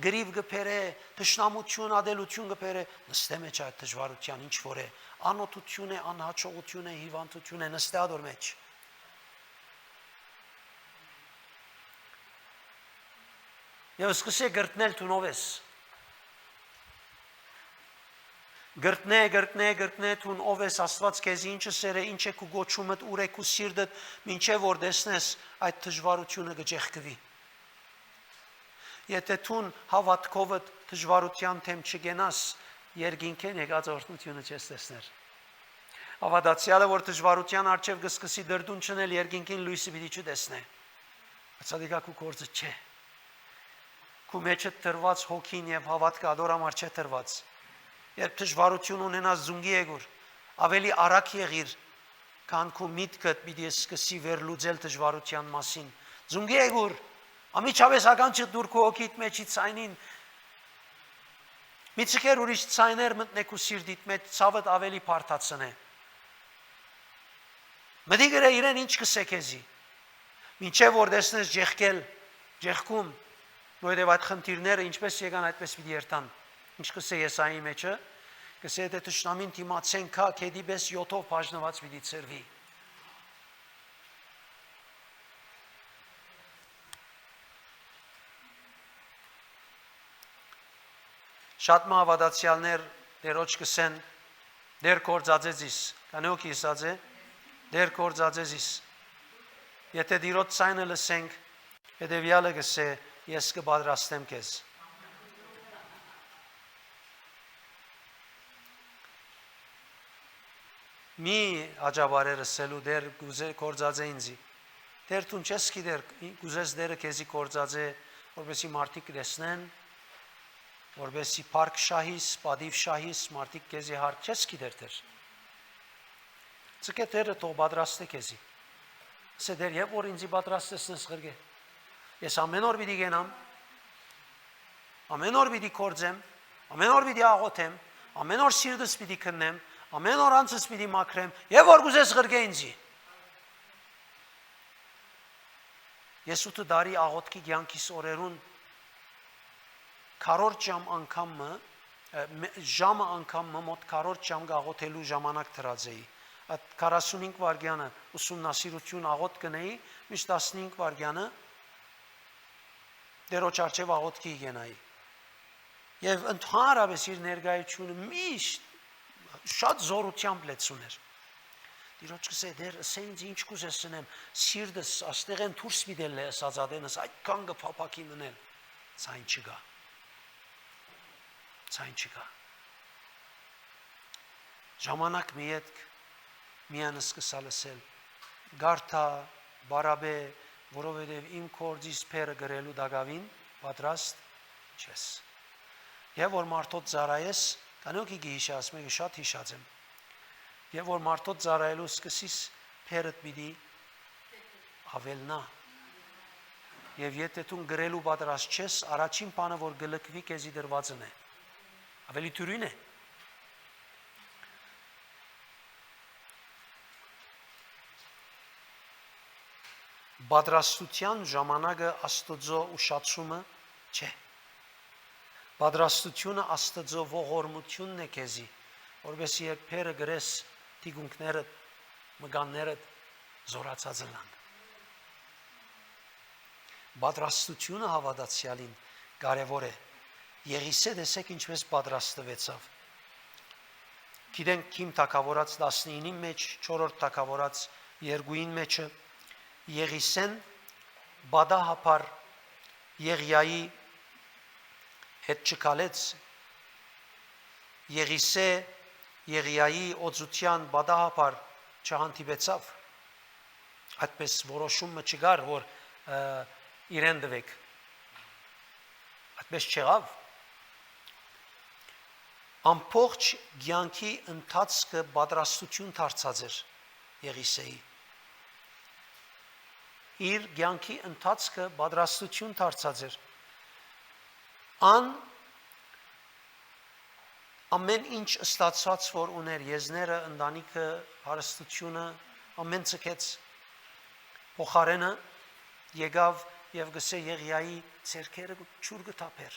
գրիվ կբերե, թշնամություն, ադելություն կբերե, նստե մեջ այդ դժվարության ինչ որ է, անօթություն է, անհաջողություն է, հիվանդություն է, նստե ադոր մեջ։ Եվ սկսե գրտնել թունով ես։ Գրտնե թուն ով ես Աստված քեզի ինչը սեր է, ինչ է քու գոչումդ, ուր է քու սիրտդ, մինչև որ տեսնես այդ դժվարությունը կջեղկվի։ Եթե թուն հավատքովդ դժվարության թեմ չգենաս, երկինքեն եկած օրհնությունը չես տեսներ։ Հավատացյալը, որ դժվարության առջև կսկսի դրդուն չնել, երկինքին լույսը պիտի չտեսնե։ Ցադիկա քու գործը չէ։ Քու մեջը տրված հոգին եւ հավատքը ադորամար չէ տրված։ Երբ դժվարություն ունենաս զունգի եղիր, ավելի արագ եղիր, քան քու միտքդ պիտի սկսի վերլուծել դժվարության մասին։ Զունգի եղիր, ամիջապես ականջը դուր քու հոգիդ մեջի ցայնին։ Մի ցկեր ուրիշ ցայներ մտնեք ու սիրտիդ մեջ ցավդ ավելի փարթացնե։ Մտի գրե իրեն ինչ կսե քեզի։ Մինչև որ տեսնես ջեղքում, որովհետև այդ խնդիրները ինչպես եկան, այդպես պիտի երթան։ Ինչ կսե Եսայի մեջը, կսե թե թշնամին դիմացեն քա, քեդի պես 7-ով բաժնված պիտի ծրվի։ Շատ մահավատացյալներ դերոջ կսեն, դեր կործածեզիս, կանեոք իսած է, դեր կործածեզիս։ Եթե դիրոտ ցայնը լսենք, հետևյալը կսե, ես կպատրաստեմ քեզ։ Մի աջաբարերը սելու դեր կործածե ինձի։ Դեր տուն չես գիտեր, կուզես դերը քեզի կործածե, որպեսի մարդիկ տեսնեն, որպեսի փառք շահիս, պատիվ շահիս, մարդիկ քեզի հարկ չես գիտեր դեր։ Ցկե դերը թող պատրաստե քեզի։ Սե դեր եւ որ ինձի պատրաստես գրգե։ Ես ամեն օր պիտի գնամ, ամեն օր պիտի կործեմ, ամեն օր պիտի աղոթեմ, ամեն օր սիրտս պիտի քննեմ, ամեն օր անցս պիտի մաքրեմ, եւ որ կուզես գրգե ինձի։ Ես 8 տարի աղոթքի կյանքիս օրերուն քառորդ ժամը անգամը մոտ քառորդ ժամ աղոթելու ժամանակ դրածեի։ Այդ 45 վայրկյանը ուսումնասիրություն աղոթ կնեի, միշտ 15 վայրկյանը դերոջ արջև աղոթքի գնայի։ Եվ ընդհանրապես իր ներկայությունը միշտ շատ զորությամբ լեցուներ։ Տիրոջ կսե դեր ասենց ինչ կուզես սնեմ, սիրտս աստեղեն դուրս միտել է ասածադենս այդքան կփափակի մնել, ցայն չկա։ Ցայն չկա։ Ժամանակ մի հետ միան սկսա լսել, գարթա, բարաբե, որովհետև իմ կորձիս փերը գրելու դակավին պատրաստ չես։ Եվ որ մարդոց ծարայես, կանոքի գիշաս մեկը շատ հիշած եմ։ Եվ որ մարդոց ծարայելու սկսիս փերդ պիտի ավելնա։ Եվ եթե դու գրելու պատրաստ չես, առաջին բանը որ գլկվի քեզի դրվածն է։ Ավելի թյուրին է։ Պատրաստության ժամանակը Աստծո ուշացումը չէ։ Պատրաստությունը Աստծո ողորմությունն է քեզի, որովհետեւ երբ փերը գրես տիգունքները, մգանները զորացած լան։ Պատրաստությունը հավատացյալին կարևոր է։ Եղիսե դեսեք ինչպես պատրաստվեցավ։ Գիտենք Քիմ թագավորած 19-ի մեջ, 4-րդ թագավորած 2-ին մեջը Եղիսեն բադահապար Եղիայի հետ չկալեց Եղիսե Եղիայի օծության բադահապար չհանդիպեցավ այդպես որոշումը չկար որ իրեն դվեք այդպես չեղավ ամբողջ կյանքի ընթացքը պատրաստություն դարձած էր Եղիսեի իր կյանքի ընթացքը պատրաստություն դարձած էր ամեն ինչ ստացած որ ուներ եզները ընտանիքը հարստությունը ամեն ցկեց փոխարենը եկավ եւ գսե Եղիայի ցերքերը ճուր գտապեր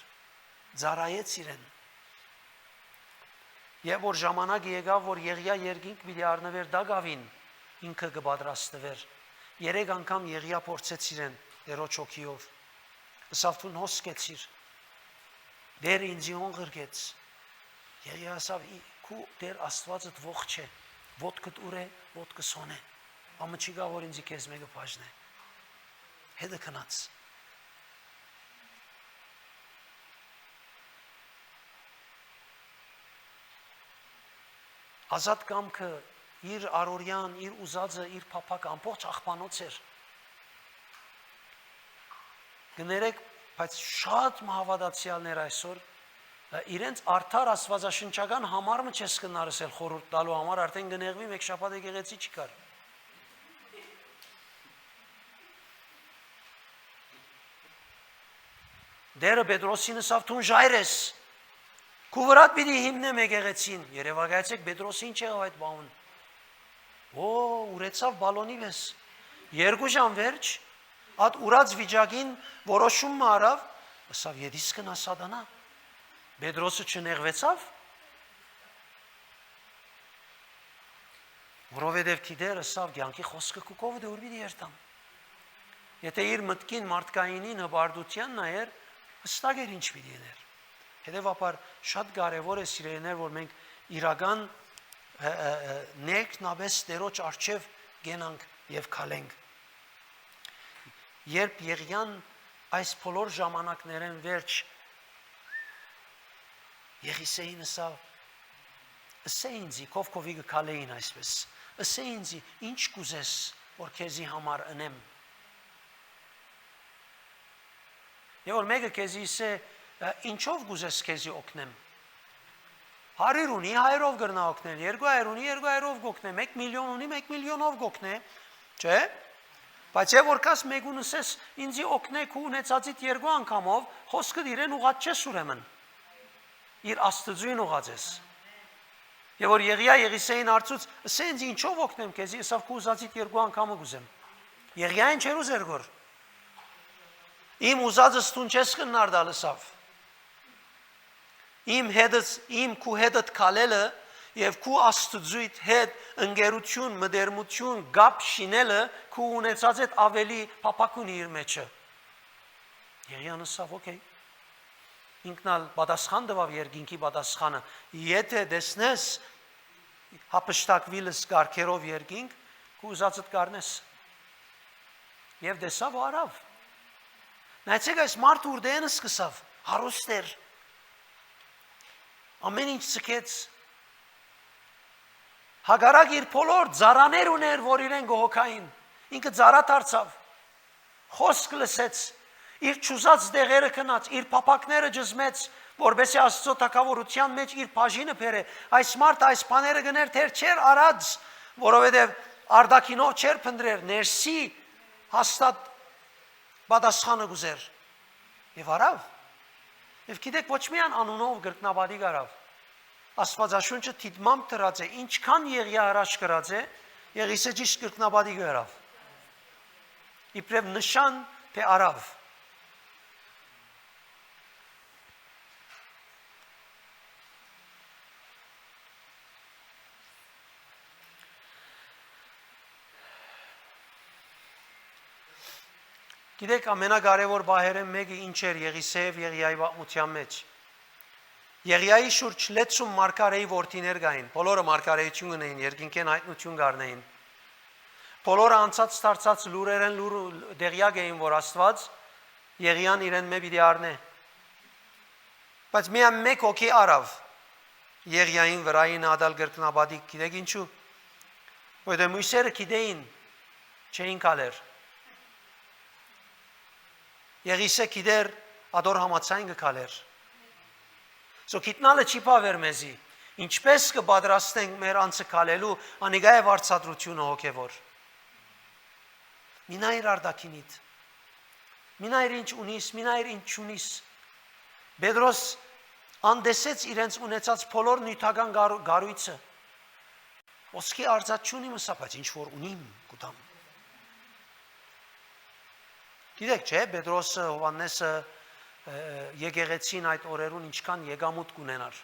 ծարայեց իրեն եւ որ ժամանակը եկավ որ Եղիա երկինք պիտի առնվեր դագավին ինքը կպատրաստվեր 3 անգամ Եղիա փորձեց իրեն դերոջ հոգիով ասավ դու հոսքեցիր դեր ինձի հոնգրգեց Եղիա ասավ քու դեր Աստվածդ ողջ է ոտքդ ուր է ոտքը սոն է ամը չի գա որ ինձի քեզ մեկը բաժնե հետը քնած ազատ կամքը իր արորյան իր ուզածը իր փափակը ամբողջ աղբանոց էր գներեք բայց շատ մահավատացյալներ այսօր իրենց արդար աստվածաշնչական համարը չես կնարսել խորհուրդ տալու համար արդեն գնեղվի մեկ շաբաթ եկեղեցի չկար դերը Պետրոսին ասավ դու ժայր ես քու վրա պիտի հիմնեմ եկեղեցին երևակայեցեք Պետրոսին չեղավ այդ բանն ուրեցավ բալոնի վես 2 ժամ վերջ այդ ուրած վիճակին որոշումը արավ ասավ եդիս կնա սատանա Պետրոսը չնեղվեցավ որովհետև գիտեր ասավ կյանքի խոսքը քուկով դե ուր պիտի երթամ եթե իր մտքին մարդկայինին հբարդության նայեր հստակ էր ինչ պիտի ներ հետևաբար շատ կարևոր է սիրելիներ որ մենք իրական ներքնաբես Տերոջ առջև գենանք եւ քալենք երբ Եղիան այս բոլոր ժամանակներեն վերջ Եղիսեին ասավ ասե ինձի կովկովի գքալեին այսպես ասե ինձի ինչ կուզես որ քեզի համար ընեմ եւ որ մեկը քեզի ասե ինչով կուզես քեզի օգնեմ 100 ունի 100-ով գրնա օգնել 200 ունի 200-ով գոքնե 1 միլիոն ունի 1 միլիոնով գոքնե չէ բայց եւ որ կաս մեկուն ասես ինձի օգնեք ու ունեցածիդ 2 անգամով խոսքը իրեն ուղած չես ուրեմն իր Աստծուին ուղած ես եւ որ Եղիա Եղիսեին արծուց ասե ինձ ինչով օգնեմ քեզի ասավ քու ուզածիդ 2 անգամը գուզեմ Եղիային չեր ուզեր գոր իմ ուզածս տուն չես կնարդալ ասավ իմ քու հետդ քալելը եւ քու Աստծույթ հետ ընկերություն, մդերմություն, գապ շինելը քու ունեցած այդ ավելի փափակուն իր մեջը։ Եղիան ասավ, օքեյ։ Ինքնալ պատասխան տվավ երկինքի պատասխանը։ Եթե դեսնես հապշտակվիլս գարքերով երկինք, ու ուզածդ կարնես։ Եվ դեսավ ու արավ։ Նայեցեք այս մարդ ուրդենը սկսավ, հարուստ էր, ամեն ինչ ցկեց, հագարակ իր բոլոր ծառաներ ուներ, որ իրեն գողոքային, ինքը ծառա դարձավ, խոսք լսեց, իր ճուզած դեղերը քնած, իր փափակները ջզմեց, որբեսի Աստծո թագավորության մեջ իր բաժինը բերե։ Այս մարդը այս բաները գներ թեր չեր արած, որովհետև արդակինով չեր փնտրեր, ներսի հաստատ պատասխանը գուզեր։ Եվ արավ։ Եվ գիտեք ոչ միայն անունով գրկնաբադի գարավ։ Աստվածաշունչը թիդմամբ դրած է, ինչքան Եղիա հրաշ գրած է, Եղիսե ճիշտ գրկնաբադի գարավ։ Իբրև նշան թե արավ։ Գիտեք ամենակարևոր բաները մեկը ինչ էր Եղիսեև Եղիայի պատմության մեջ։ Եղիայի շուրջ 60 մարգարեի որդիներ կային, բոլորը մարգարեություն ունեին, երկինքեն հայտնություն կառնեին։ Բոլորը անցած դարձած լուրերեն դեղյակ էին, որ Աստված Եղիան իրեն մե պիտի առնե։ Բայց միայն մեկ հոգի արավ Եղիային վրային ադալ գրկնաբադի, գիտեք ինչու։ Որտեղ մույսերը գիտեին, չէին կալեր։ Եղիսե գիտեր ադոր համացայն կքալեր։ Սո գիտնալը չի պավեր մեզի, ինչպես կպատրաստենք մեր անձը քալելու, անիգա է վարձատրությունը հոգևոր։ Մինայր արդակինիդ, մինայր ինչ ունիս, մինայր ինչ չունիս։ Պետրոս անդեսեց իրենց ունեցած բոլոր նյութական գարույցը։ Ոսկի արձած չունի մսա, բայց ինչ որ ունիմ կուտամ։ Գիտեք չէ, Պետրոսը, Հովհաննեսը եկեղեցին այդ օրերուն ինչքան եկամուտ կունենար։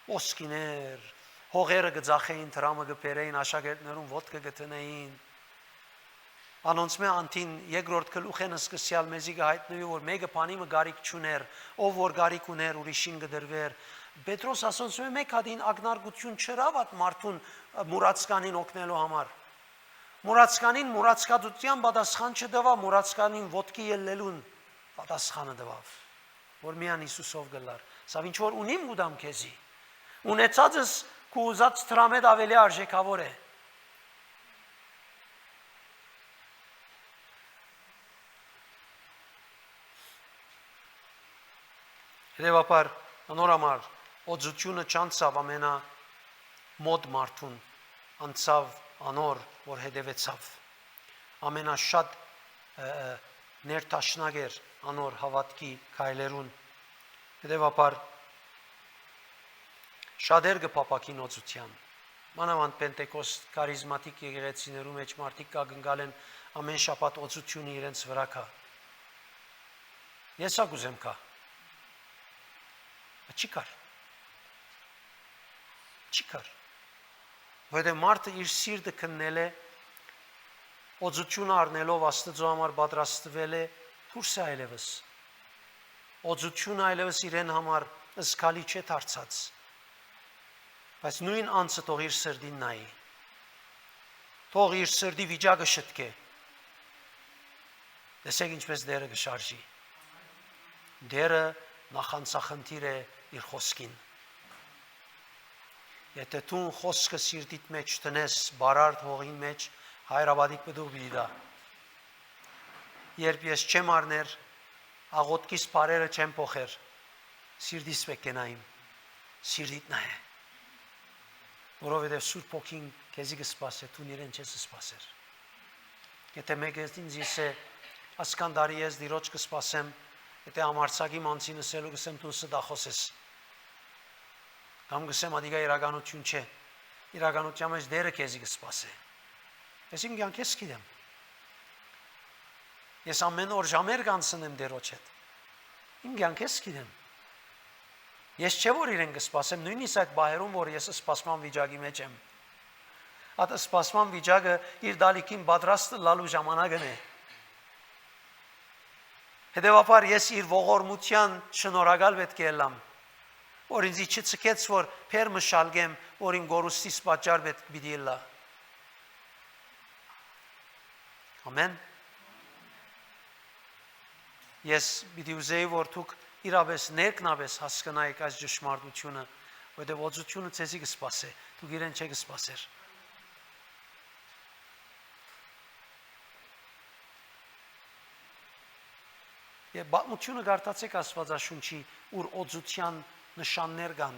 Ոսկիներ, հողերը կձախեին, տրամը կբերեին, աշակերտներուն ոտքը կտնեին։ Անոնց մե անտին երկրորդ գլուխեն սկսյալ մեզի կհայտնվի, որ մեկը բանի մը գարիք չուներ, ով որ գարիք ուներ, ուրիշին կդրվեր։ Պետրոս ասոնց մեկ հատին ագնարգություն չրավ այդ մարդուն մուրացկանին օգնելու համար։ Մուրացկանին մուրացկadության պատասխան չտվավ, մուրացկանին ոտքի ելնելուն պատասխանը տվավ, որ միան Հիսուսով գլար։ Սա ինչ որ ունիմ ուդամ քեզի։ Ունեցածս քու ուզած տրամեդ ավելի արժեքավոր է։ Հետևաբար անորամար օծությունը չանցավ ամենա մոտ մարդուն, անցավ անոր, որ հետևեցավ, ամենաշատ ներտաշնակ էր անոր հավատքի քայլերուն, հետևաբար շատեր կփապակին օծության, մանավանդ Պենտեկոստ քարիզմատիկ եկեղեցիներու մեջ մարդիկ կանգնալ են ամեն շաբաթ օծությունը իրենց վրա կա։ Ես ակուզեմ կա, չի կար, որտեղ մարդը իր սիրտը քննել է, օծություն առնելով Աստծո համար պատրաստվել է դուրս այլևս։ Օծությունը այլևս իրեն համար զգալի չէ դարձած։ Բայց նույն անձը թող իր սրտին նայի։ Թող իր սրտի վիճակը շտկե։ Տեսեք ինչպես դերը կշարժի։ Դերը նախանցախնդիր է իր խոսքին։ Եթե դու խոսքը սիրտիդ մեջ տնես բարարդ հողին մեջ, հայրաբադիկ բդուղ բիդա։ Երբ ես չեմ արներ, աղոտքիս բարերը չեմ փոխեր, սիրտիս պեկենայիմ, սիրտիդ նա է։ Որովհետև Սուրբ Հոգին քեզի կսպասե, դու իրեն չես սպասեր։ Եթե մեկը ինձ ասե, ասկանդարի ես դիրոջ կսպասեմ, եթե ամարցակի մանցին ասելու կսեմ դու սդախոս ես։ Կամ գսեմ ադիգա իրականություն չէ, իրականության մեջ դերը քեզի կսպասե։ Ես իմ կյանք ես գիտեմ։ Ես ամեն օր ժամեր կանցնեմ դերոջ հետ։ Իմ կյանք ես գիտեմ։ Ես չէ որ իրեն կսպասեմ, նույնիսկ այդ բահերում, որ ես սպասման վիճակի մեջ եմ։ Այդ սպասման վիճակը իր դալիքին պատրաստ լալու ժամանակն է։ Հետևաբար ես իր ողորմության շնորհակալ պետք է ելամ, որ ինձ չցկեց, որ փերմը շալգեմ, որ ին գորուստիս պատճառ պիտի լա։ Ամեն։ Ես պիտի ուզեի, որ դուք իրապես ներքնապես հասկանայիք այս ճշմարտությունը, որտեղ օծությունը ցեզի կսպասե, դուք իրեն չեք սպասեր։ Եվ պատմությունը գարտացեք Աստվածաշունչի, ուր օծության նշաններ կան։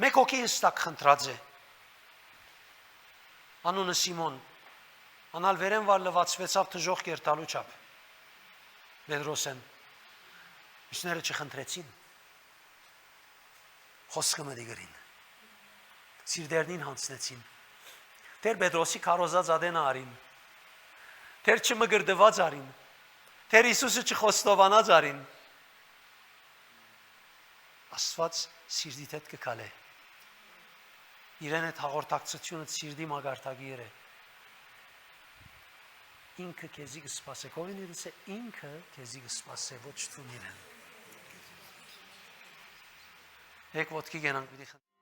Մեկ հոգի հստակ խնդրած է։ Անունը Սիմոն, անալ վերեն վար լվացվեցավ թժող կերտալու չափ։ Պետրոսեն, մյուսները չխնդրեցին։ Խոսքը մտի գրին։ Սիրտերնին հանցնեցին։ Դեր Պետրոսի քարոզած ադենը արին։ Դեր չմգրդված արին։ Դեր Հիսուսը չխոստովանած արին։ Աստված սիրտիդ հետ կգալե։ Իրեն այդ հաղորդակցությունը սիրտի մագարտագիր է։ Ինքը քեզի կսպասե, կողինից է ինքը քեզի կսպասե, ոչ դու իրեն։ Եկ ոտքի գնանք պիտի խնդրենք։